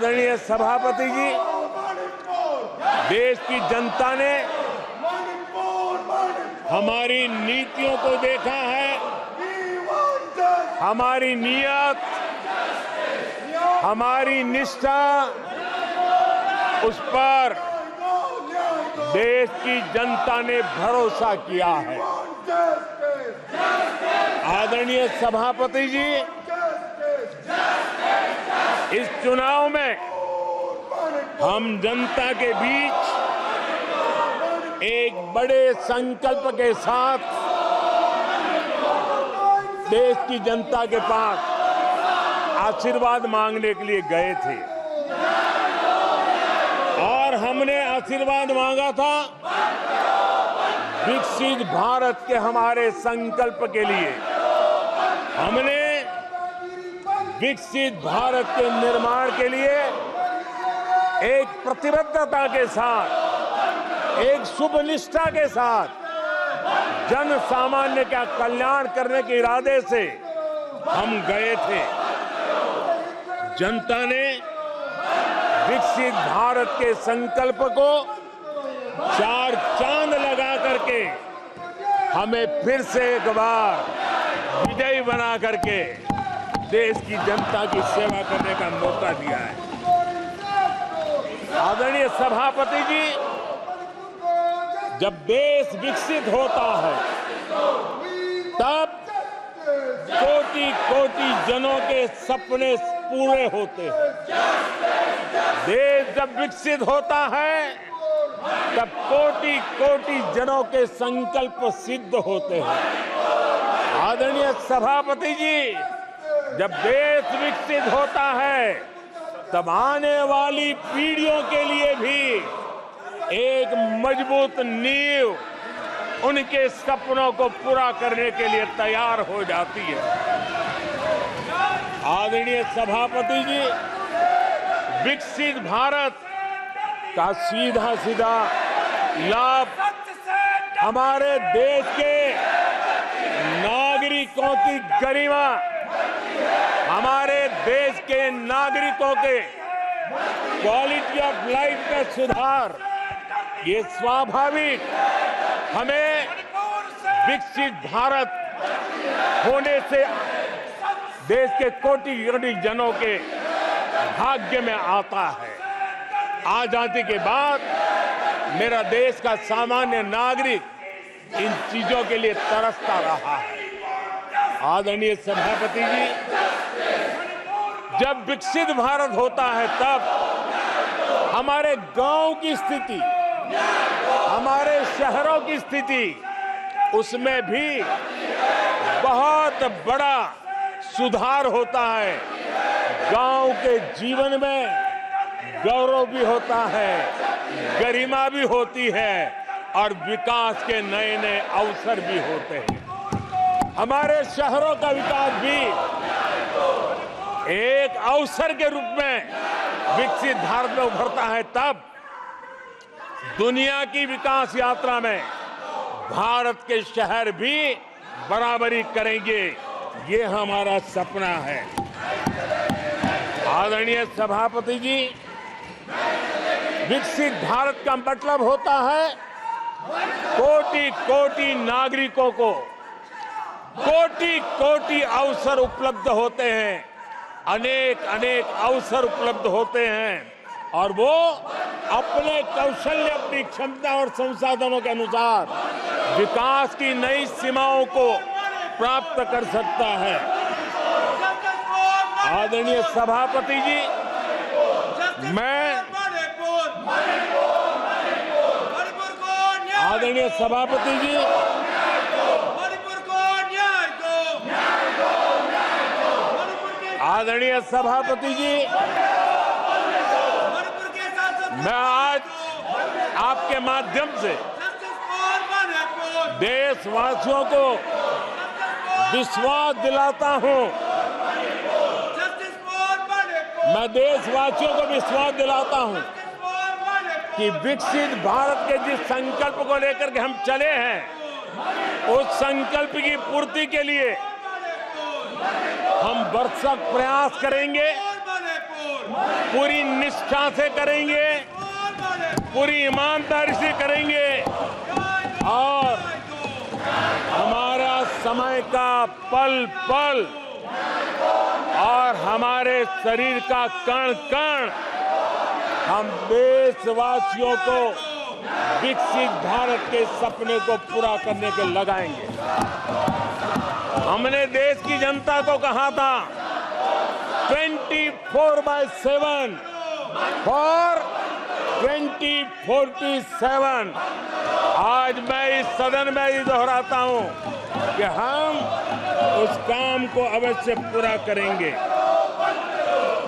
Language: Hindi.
आदरणीय सभापति जी, देश की जनता ने हमारी नीतियों को देखा है, हमारी नीयत, हमारी निष्ठा, उस पर देश की जनता ने भरोसा किया है। आदरणीय सभापति जी, इस चुनाव में हम जनता के बीच एक बड़े संकल्प के साथ देश की जनता के पास आशीर्वाद मांगने के लिए गए थे और हमने आशीर्वाद मांगा था विकसित भारत के हमारे संकल्प के लिए। हमने विकसित भारत के निर्माण के लिए एक प्रतिबद्धता के साथ, एक शुभ निष्ठा के साथ जन सामान्य का कल्याण करने के इरादे से हम गए थे। जनता ने विकसित भारत के संकल्प को चार चांद लगा करके हमें फिर से एक बार विजयी बना करके देश की जनता की सेवा करने का मौका दिया है। आदरणीय सभापति जी, जब देश विकसित होता है तब कोटि कोटि जनों के सपने पूरे होते हैं। देश जब विकसित होता है तब कोटि कोटि जनों के संकल्प सिद्ध होते हैं। आदरणीय सभापति जी, जब देश विकसित होता है तब आने वाली पीढ़ियों के लिए भी एक मजबूत नींव उनके सपनों को पूरा करने के लिए तैयार हो जाती है। आदरणीय सभापति जी, विकसित भारत का सीधा सीधा लाभ हमारे देश के नागरिकों की गरिमा, हमारे देश के नागरिकों के क्वालिटी ऑफ लाइफ में सुधार, ये स्वाभाविक हमें विकसित भारत होने से देश के कोटि कोटि जनों के भाग्य में आता है। आजादी के बाद मेरा देश का सामान्य नागरिक इन चीजों के लिए तरसता रहा है। आदरणीय सभापति जी, जब विकसित भारत होता है तब हमारे गांव की स्थिति, हमारे शहरों की स्थिति, उसमें भी बहुत बड़ा सुधार होता है। गांव के जीवन में गौरव भी होता है, गरिमा भी होती है और विकास के नए नए अवसर भी होते हैं। हमारे शहरों का विकास भी एक अवसर के रूप में विकसित भारत में उभरता है, तब दुनिया की विकास यात्रा में भारत के शहर भी बराबरी करेंगे, ये हमारा सपना है। आदरणीय सभापति जी, विकसित भारत का मतलब होता है कोटि कोटि नागरिकों को कोटि कोटि अवसर उपलब्ध होते हैं, अनेक अनेक अवसर उपलब्ध होते हैं और वो अपने कौशल्य, अपनी क्षमता और संसाधनों के अनुसार विकास की नई सीमाओं को प्राप्त कर सकता है। आदरणीय सभापति जी, आदरणीय सभापति जी, आदरणीय सभापति जी, मैं आज आपके माध्यम से देशवासियों को विश्वास दिलाता हूं, मैं देशवासियों को विश्वास दिलाता हूं कि विकसित भारत के जिस संकल्प को लेकर के हम चले हैं, उस संकल्प की पूर्ति के लिए हम भरसक प्रयास करेंगे। पूरी निष्ठा से करेंगे, पूरी ईमानदारी से करेंगे और हमारा समय का पल पल और हमारे शरीर का कण कण हम देशवासियों को विकसित भारत के सपने को पूरा करने के लगाएंगे। हमने देश की जनता को कहा था 24/7 फॉर 2047। आज मैं इस सदन में ही दोहराता हूं कि हम उस काम को अवश्य पूरा करेंगे।